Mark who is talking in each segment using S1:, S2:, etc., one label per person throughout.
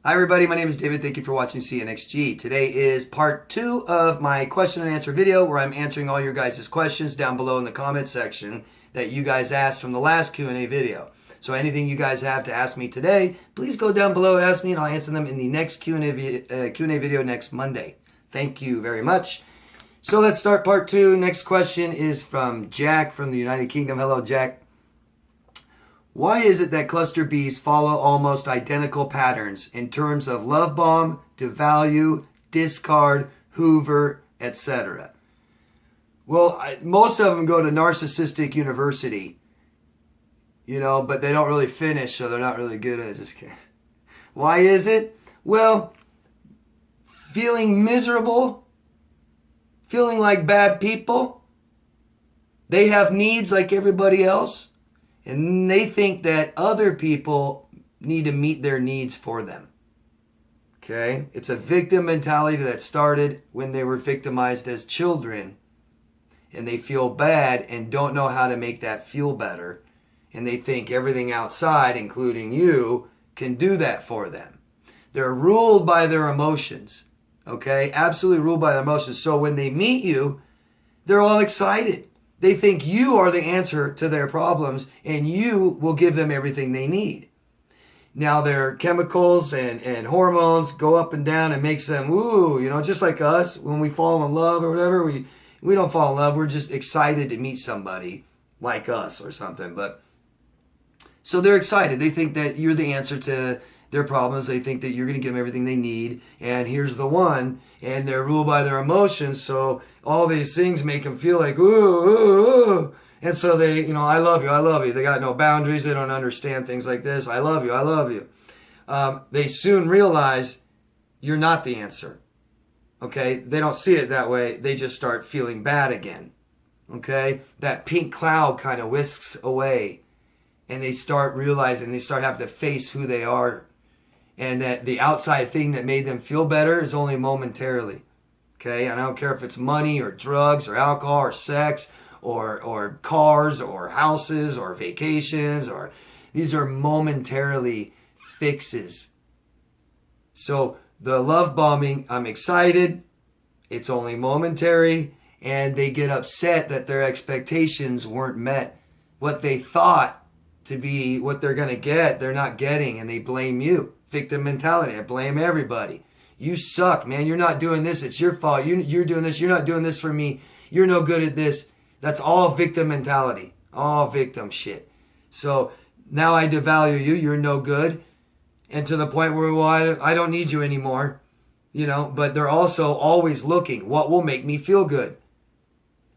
S1: Hi everybody, my name is David. Thank you for watching CNXG. Today is part 2 of my question and answer video where I'm answering all your guys' questions down below in the comment section that you guys asked from the last Q&A video. So anything you guys have to ask me today, please go down below and ask me and I'll answer them in the next Q&A video next Monday. Thank you very much. So let's start part 2. Next question is from Jack from the United Kingdom. Hello, Jack. Why is it that cluster Bs follow almost identical patterns in terms of love bomb, devalue, discard, hoover, etc.? Well, most of them go to narcissistic university, but they don't really finish, so they're not really good at it. Just kidding. Why is it? Well, feeling miserable, feeling like bad people. They have needs like everybody else. And they think that other people need to meet their needs for them. Okay? It's a victim mentality that started when they were victimized as children. And they feel bad and don't know how to make that feel better. And they think everything outside, including you, can do that for them. They're ruled by their emotions. Okay? Absolutely ruled by their emotions. So when they meet you, they're all excited. They think you are the answer to their problems and you will give them everything they need. Now their chemicals and hormones go up and down and makes them, just like us, when we fall in love or whatever, we don't fall in love. We're just excited to meet somebody like us or something. So they're excited. They think that you're the answer to their problems. They think that you're going to give them everything they need. And here's the one. And they're ruled by their emotions. So all these things make them feel like, ooh. And so they, I love you, I love you. They got no boundaries. They don't understand things like this. I love you, I love you. They soon realize you're not the answer. Okay? They don't see it that way. They just start feeling bad again. Okay? That pink cloud kind of whisks away. And they start realizing, they start having to face who they are. And that the outside thing that made them feel better is only momentarily. Okay? And I don't care if it's money or drugs or alcohol or sex or cars or houses or vacations, or these are momentarily fixes. So the love bombing, I'm excited. It's only momentary. And they get upset that their expectations weren't met. What they thought to be what they're going to get, they're not getting, and they blame you. Victim mentality. I blame everybody. You suck, man. You're not doing this. It's your fault. You're doing this. You're not doing this for me. You're no good at this. That's all victim mentality. All victim shit. So now I devalue you. You're no good. And to the point where, I don't need you anymore. But they're also always looking. What will make me feel good?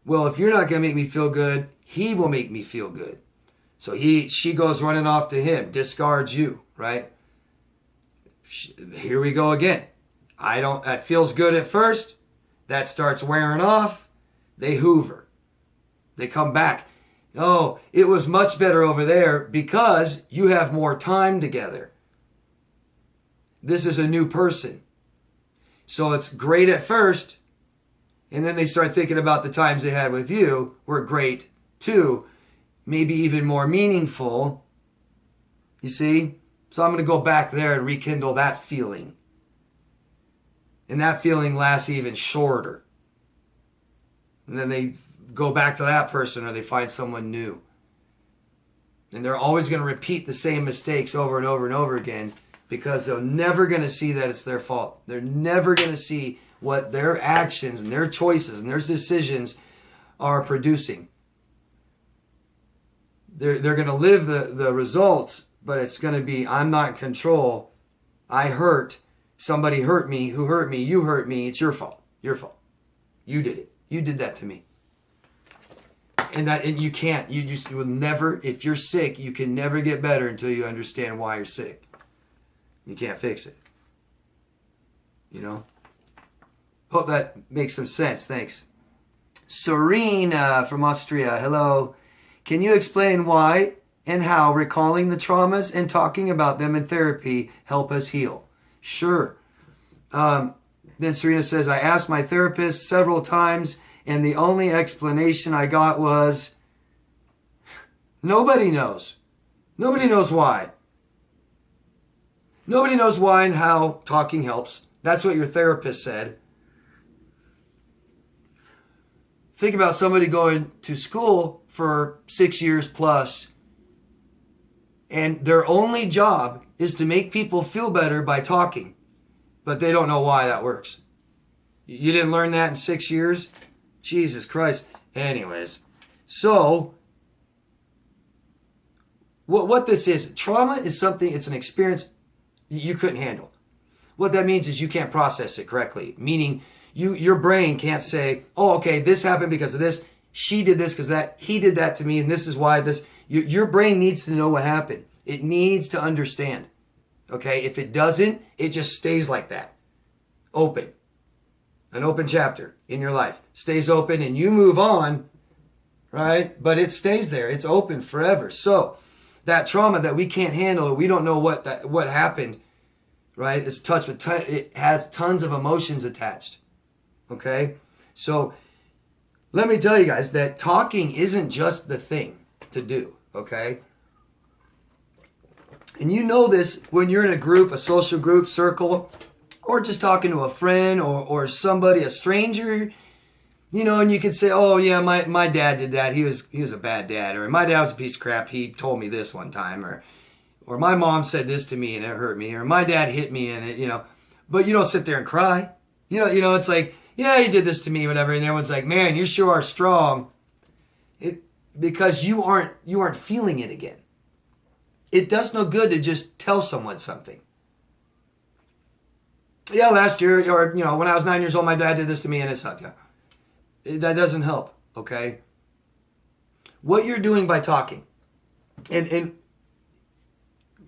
S1: Well, if you're not going to make me feel good, he will make me feel good. So she goes running off to him. Discards you, right? Here we go again. That feels good at first. That starts wearing off. They hoover. They come back. Oh, it was much better over there because you have more time together. This is a new person. So it's great at first. And then they start thinking about the times they had with you were great too. Maybe even more meaningful. You see? So I'm going to go back there and rekindle that feeling. And that feeling lasts even shorter. And then they go back to that person or they find someone new. And they're always going to repeat the same mistakes over and over and over again because they're never going to see that it's their fault. They're never going to see what their actions and their choices and their decisions are producing. They're going to live the results, but it's going to be, I'm not in control. I hurt. Somebody hurt me. Who hurt me? You hurt me. It's your fault. Your fault. You did it. You did that to me. And you can't. You will never, if you're sick, you can never get better until you understand why you're sick. You can't fix it. Hope that makes some sense. Thanks. Serene from Austria. Hello. Can you explain why and how recalling the traumas and talking about them in therapy help us heal? Sure. Then Serena says, I asked my therapist several times and the only explanation I got was, nobody knows. Nobody knows why. Nobody knows why and how talking helps. That's what your therapist said. Think about somebody going to school for 6 years plus, and their only job is to make people feel better by talking, but they don't know why that works. You didn't learn that in 6 years? Jesus Christ. Anyways, so what this is, trauma is something, it's an experience you couldn't handle. What that means is you can't process it correctly, meaning your brain can't say, oh, okay, this happened because of this, she did this because that, he did that to me, and this is why this. Your brain needs to know what happened. It needs to understand. Okay, if it doesn't, it just stays like that. Open. An open chapter in your life. Stays open and you move on, right? But it stays there. It's open forever. So that trauma that we can't handle, we don't know what happened, right? It's touched with, it has tons of emotions attached. Okay? So let me tell you guys that talking isn't just the thing to do, okay? And you know this when you're in a group, a social group, circle, or just talking to a friend or somebody, a stranger, you know, and you could say, oh yeah, my dad did that. He was a bad dad. Or my dad was a piece of crap. He told me this one time. Or my mom said this to me and it hurt me. Or my dad hit me and it, you know. But you don't sit there and cry. You know, it's like, yeah, he did this to me, whatever. And everyone's like, man, you sure are strong. Because you aren't feeling it again. It does no good to just tell someone something. Yeah, last year, or, you know, when I was 9 years old, my dad did this to me and it sucked. Yeah. That doesn't help, okay? What you're doing by talking, and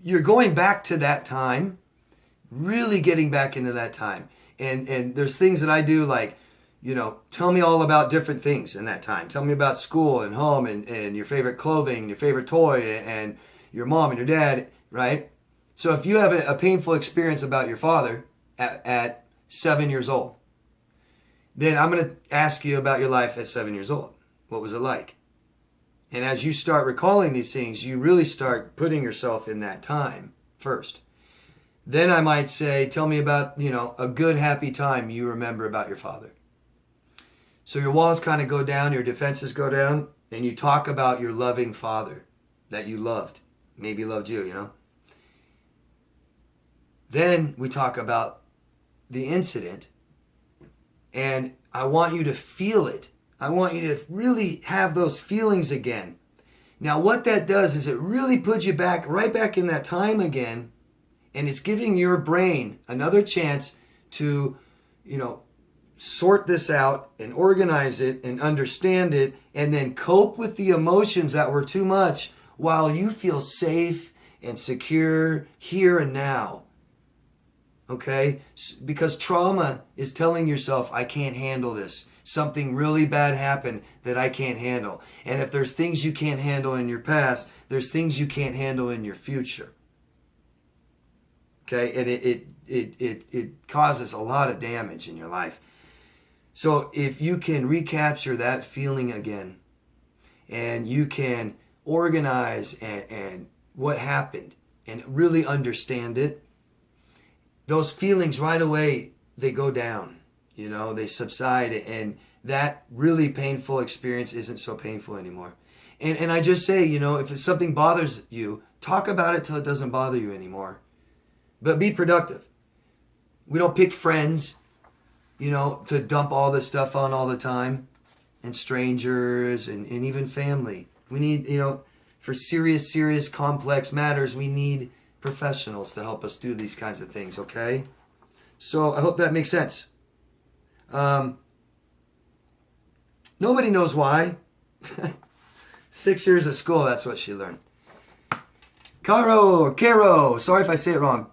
S1: you're going back to that time, really getting back into that time. And there's things that I do like, you know, tell me all about different things in that time. Tell me about school and home and your favorite clothing, your favorite toy, and your mom and your dad, right? So if you have a painful experience about your father at 7 years old, then I'm going to ask you about your life at 7 years old. What was it like? And as you start recalling these things, you really start putting yourself in that time first. Then I might say, tell me about, you know, a good, happy time you remember about your father. So your walls kind of go down, your defenses go down, and you talk about your loving father that you loved. Maybe loved you, you know. Then we talk about the incident, and I want you to feel it. I want you to really have those feelings again. Now what that does is it really puts you back, right back in that time again, and it's giving your brain another chance to, you know, sort this out and organize it and understand it and then cope with the emotions that were too much while you feel safe and secure here and now. Okay? Because trauma is telling yourself, I can't handle this. Something really bad happened that I can't handle. And if there's things you can't handle in your past, there's things you can't handle in your future. Okay? And it causes a lot of damage in your life. So if you can recapture that feeling again, and you can organize and what happened and really understand it, those feelings right away, they go down, you know, they subside, and that really painful experience isn't so painful anymore. And I just say, you know, if something bothers you, talk about it till it doesn't bother you anymore. But be productive. We don't pick friends, you know, to dump all this stuff on all the time, and strangers and even family. We need, you know, for serious, complex matters, we need professionals to help us do these kinds of things, okay? So I hope that makes sense. Nobody knows why. 6 years of school, that's what she learned. Caro, sorry if I say it wrong.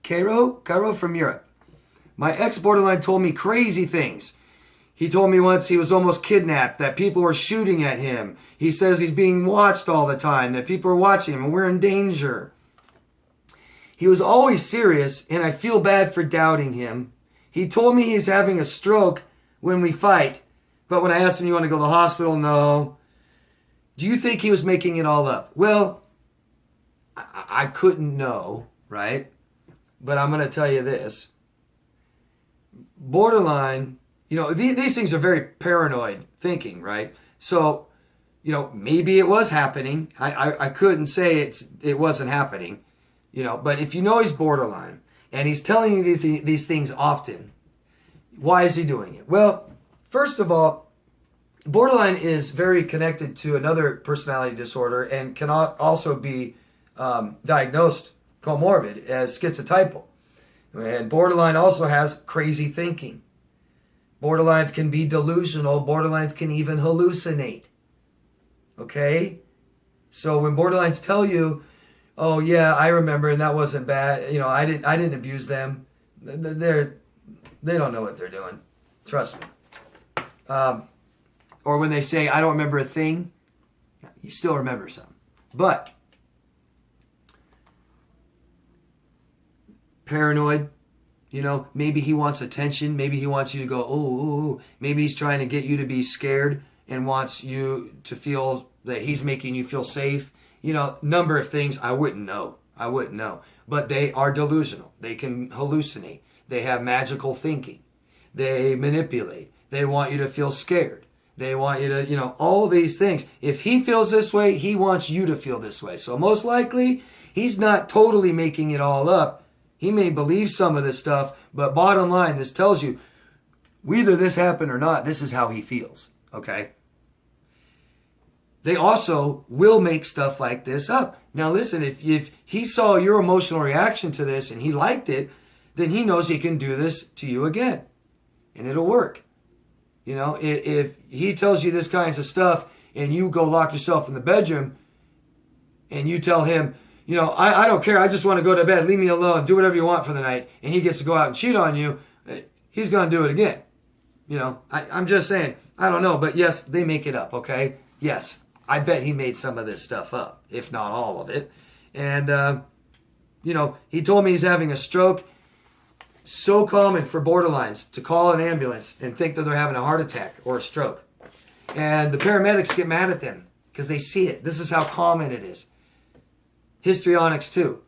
S1: Caro from Europe. My ex-borderline told me crazy things. He told me once he was almost kidnapped, that people were shooting at him. He says he's being watched all the time, that people are watching him and we're in danger. He was always serious, and I feel bad for doubting him. He told me he's having a stroke when we fight, but when I asked him, you want to go to the hospital? No. Do you think he was making it all up? Well, I couldn't know, right? but I'm going to tell you this. Borderline, these things are very paranoid thinking, right? So, maybe it was happening. I couldn't say it wasn't happening, but if he's borderline and he's telling you these things often, why is he doing it? Well, first of all, borderline is very connected to another personality disorder and can also be diagnosed comorbid as schizotypal. And borderline also has crazy thinking. Borderlines can be delusional. Borderlines can even hallucinate. Okay? So when borderlines tell you, oh yeah, I remember and that wasn't bad, I didn't abuse them, they don't know what they're doing. Trust me. Or when they say, I don't remember a thing, you still remember some. But paranoid, maybe he wants attention. Maybe he wants you to go, oh. Maybe he's trying to get you to be scared and wants you to feel that he's making you feel safe. Number of things I wouldn't know. But they are delusional. They can hallucinate. They have magical thinking. They manipulate. They want you to feel scared. They want you to, all these things. If he feels this way, he wants you to feel this way. So most likely, he's not totally making it all up. He may believe some of this stuff, but bottom line, this tells you, whether this happened or not, this is how he feels, okay? They also will make stuff like this up. Now listen, if he saw your emotional reaction to this and he liked it, then he knows he can do this to you again. And it'll work. If he tells you this kinds of stuff and you go lock yourself in the bedroom and you tell him, I don't care, I just want to go to bed, leave me alone, do whatever you want for the night, and he gets to go out and cheat on you, he's going to do it again. I'm just saying, I don't know, but yes, they make it up, okay? Yes, I bet he made some of this stuff up, if not all of it. And, he told me he's having a stroke. So common for borderlines to call an ambulance and think that they're having a heart attack or a stroke. And the paramedics get mad at them because they see it. This is how common it is. Histrionics too.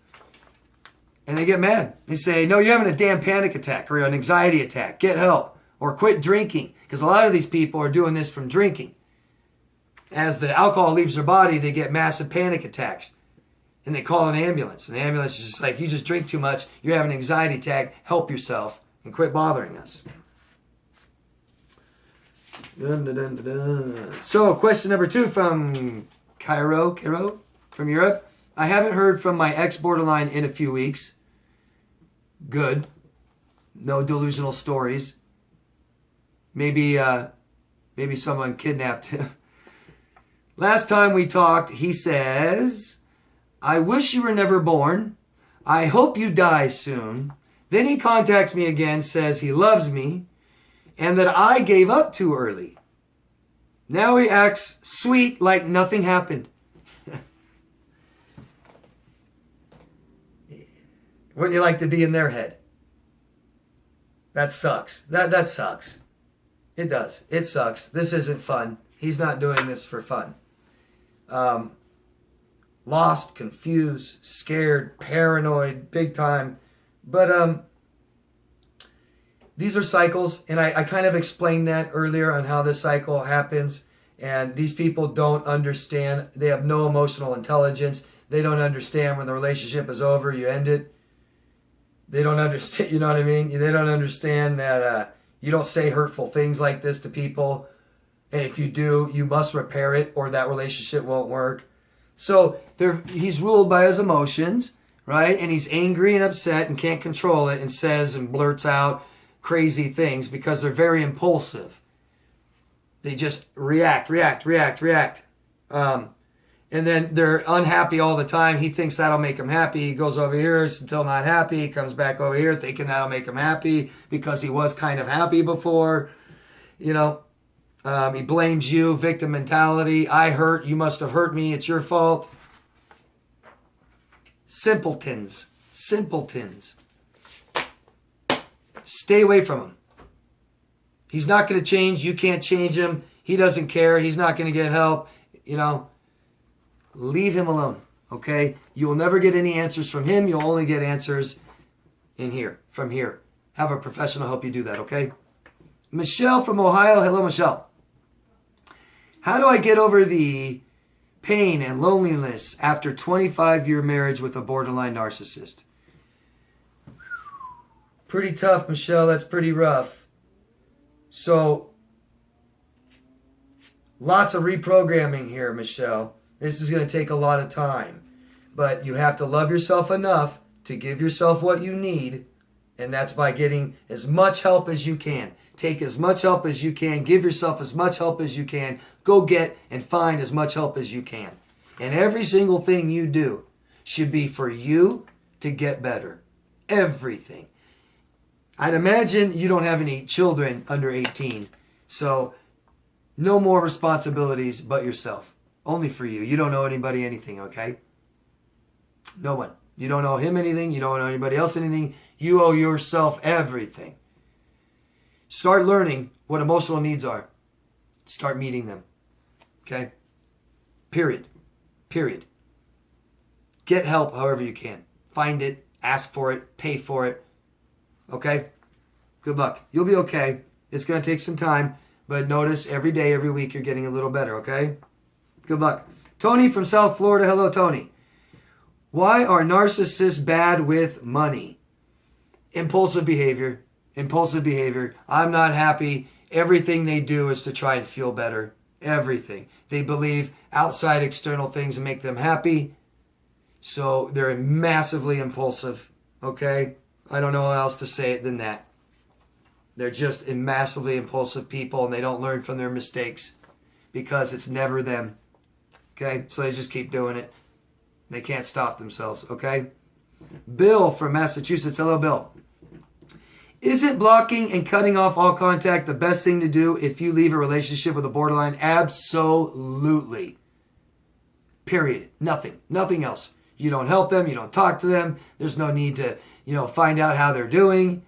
S1: And they get mad. They say, no, you're having a damn panic attack or an anxiety attack. Get help. Or quit drinking. Because a lot of these people are doing this from drinking. As the alcohol leaves their body, they get massive panic attacks. And they call an ambulance. And the ambulance is just like, you just drink too much. You're having an anxiety attack. Help yourself and quit bothering us. Dun, dun, dun, dun, dun. So question number 2 from Cairo from Europe. I haven't heard from my ex-borderline in a few weeks. Good. No delusional stories. Maybe someone kidnapped him. Last time we talked, he says, I wish you were never born. I hope you die soon. Then he contacts me again, says he loves me, and that I gave up too early. Now he acts sweet like nothing happened. Wouldn't you like to be in their head? That sucks. That sucks. It does. It sucks. This isn't fun. He's not doing this for fun. Lost, confused, scared, paranoid, big time. But these are cycles, and I kind of explained that earlier on how this cycle happens. And these people don't understand. They have no emotional intelligence. They don't understand when the relationship is over, you end it. They don't understand, you know what I mean? They don't understand that you don't say hurtful things like this to people. And if you do, you must repair it or that relationship won't work. So he's ruled by his emotions, right? And he's angry and upset and can't control it and says and blurts out crazy things because they're very impulsive. They just react. And then they're unhappy all the time. He thinks that'll make him happy. He goes over here until not happy. He comes back over here thinking that'll make him happy because he was kind of happy before. He blames you, victim mentality. I hurt, you must have hurt me, it's your fault. Simpletons. Stay away from him. He's not going to change. You can't change him. He doesn't care. He's not going to get help. Leave him alone, okay? You'll never get any answers from him. You'll only get answers in here, from here. Have a professional help you do that, okay? Michelle from Ohio. Hello, Michelle. How do I get over the pain and loneliness after 25-year marriage with a borderline narcissist? Pretty tough, Michelle. That's pretty rough. So, lots of reprogramming here, Michelle. This is going to take a lot of time. But you have to love yourself enough to give yourself what you need. And that's by getting as much help as you can. Take as much help as you can. Give yourself as much help as you can. Go get and find as much help as you can. And every single thing you do should be for you to get better. Everything. I'd imagine you don't have any children under 18. So no more responsibilities but yourself. Only for you. You don't owe anybody anything, okay? No one. You don't owe him anything. You don't owe anybody else anything. You owe yourself everything. Start learning what emotional needs are. Start meeting them. Okay? Period. Period. Get help however you can. Find it. Ask for it. Pay for it. Okay? Good luck. You'll be okay. It's going to take some time. But notice every day, every week, you're getting a little better. Okay? Good luck. Tony from South Florida. Hello, Tony. Why are narcissists bad with money? Impulsive behavior. Impulsive behavior. I'm not happy. Everything they do is to try and feel better. Everything. They believe outside external things make them happy. So they're massively impulsive. Okay? I don't know how else to say it than that. They're just massively impulsive people and they don't learn from their mistakes because it's never them. Okay? So they just keep doing it. They can't stop themselves. Okay? Bill from Massachusetts. Hello, Bill. Isn't blocking and cutting off all contact the best thing to do if you leave a relationship with a borderline? Absolutely. Period. Nothing. Nothing else. You don't help them. You don't talk to them. There's no need to, find out how they're doing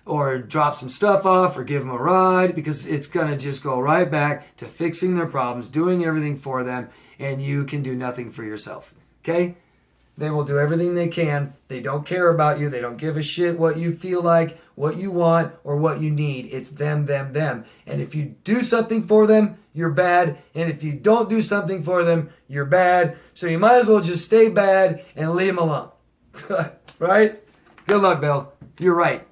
S1: or drop some stuff off or give them a ride because it's going to just go right back to fixing their problems, doing everything for them, and you can do nothing for yourself. Okay? They will do everything they can. They don't care about you. They don't give a shit what you feel like, what you want, or what you need. It's them, them, them. And if you do something for them, you're bad. And if you don't do something for them, you're bad. So you might as well just stay bad and leave them alone. Right? Good luck, Bill. You're right.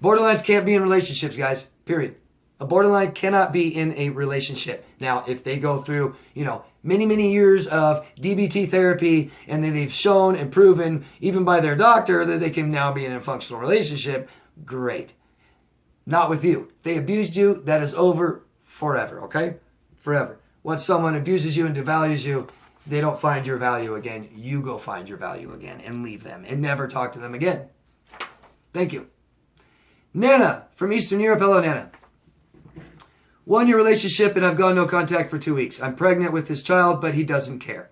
S1: Borderlines can't be in relationships, guys. Period. A borderline cannot be in a relationship. Now, if they go through, many, many years of DBT therapy and then they've shown and proven, even by their doctor, that they can now be in a functional relationship, great. Not with you. They abused you. That is over forever, okay? Forever. Once someone abuses you and devalues you, they don't find your value again. You go find your value again and leave them and never talk to them again. Thank you. Nana from Eastern Europe. Hello, Nana. 1-year relationship and I've gone no contact for 2 weeks. I'm pregnant with his child, but he doesn't care.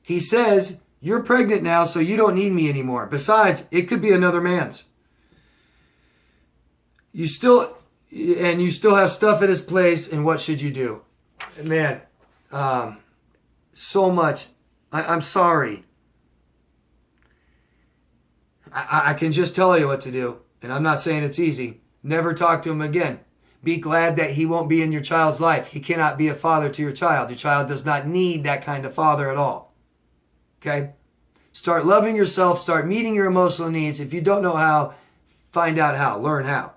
S1: He says, you're pregnant now, so you don't need me anymore. Besides, it could be another man's. You still have stuff at his place, and what should you do? Man, so much. I'm sorry. I can just tell you what to do, and I'm not saying it's easy. Never talk to him again. Be glad that he won't be in your child's life. He cannot be a father to your child. Your child does not need that kind of father at all. Okay? Start loving yourself. Start meeting your emotional needs. If you don't know how, find out how. Learn how.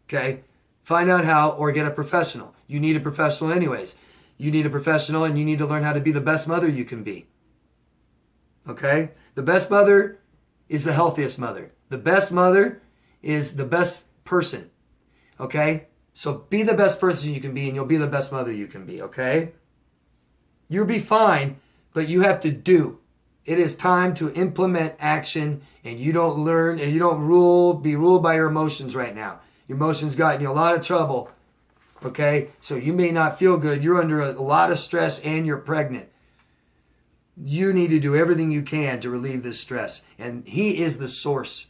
S1: Okay? Find out how or get a professional. You need a professional anyways. You need a professional and you need to learn how to be the best mother you can be. Okay? The best mother is the healthiest mother. The best mother is the best person. Okay? So be the best person you can be and you'll be the best mother you can be, okay? You'll be fine, but you have to do. It is time to implement action and you don't learn and you don't be ruled by your emotions right now. Your emotions got you a lot of trouble, okay? So you may not feel good. You're under a lot of stress and you're pregnant. You need to do everything you can to relieve this stress. And he is the source,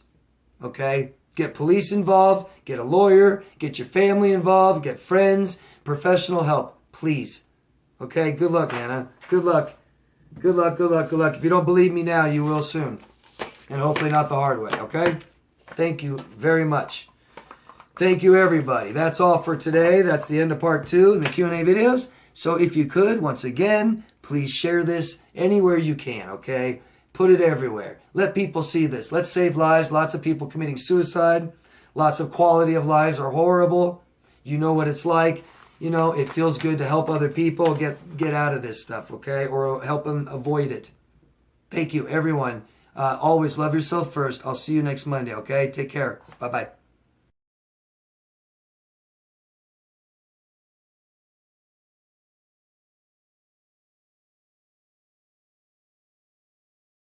S1: okay? Get police involved, get a lawyer, get your family involved, get friends, professional help, please. Okay, good luck, Anna. Good luck. Good luck, good luck, good luck. If you don't believe me now, you will soon. And hopefully not the hard way, okay? Thank you very much. Thank you, everybody. That's all for today. That's the end of part 2 in the Q&A videos. So if you could, once again, please share this anywhere you can, okay? Put it everywhere. Let people see this. Let's save lives. Lots of people committing suicide. Lots of quality of lives are horrible. You know what it's like. You know, it feels good to help other people get out of this stuff, okay? Or help them avoid it. Thank you, everyone. Always love yourself first. I'll see you next Monday, okay? Take care. Bye-bye.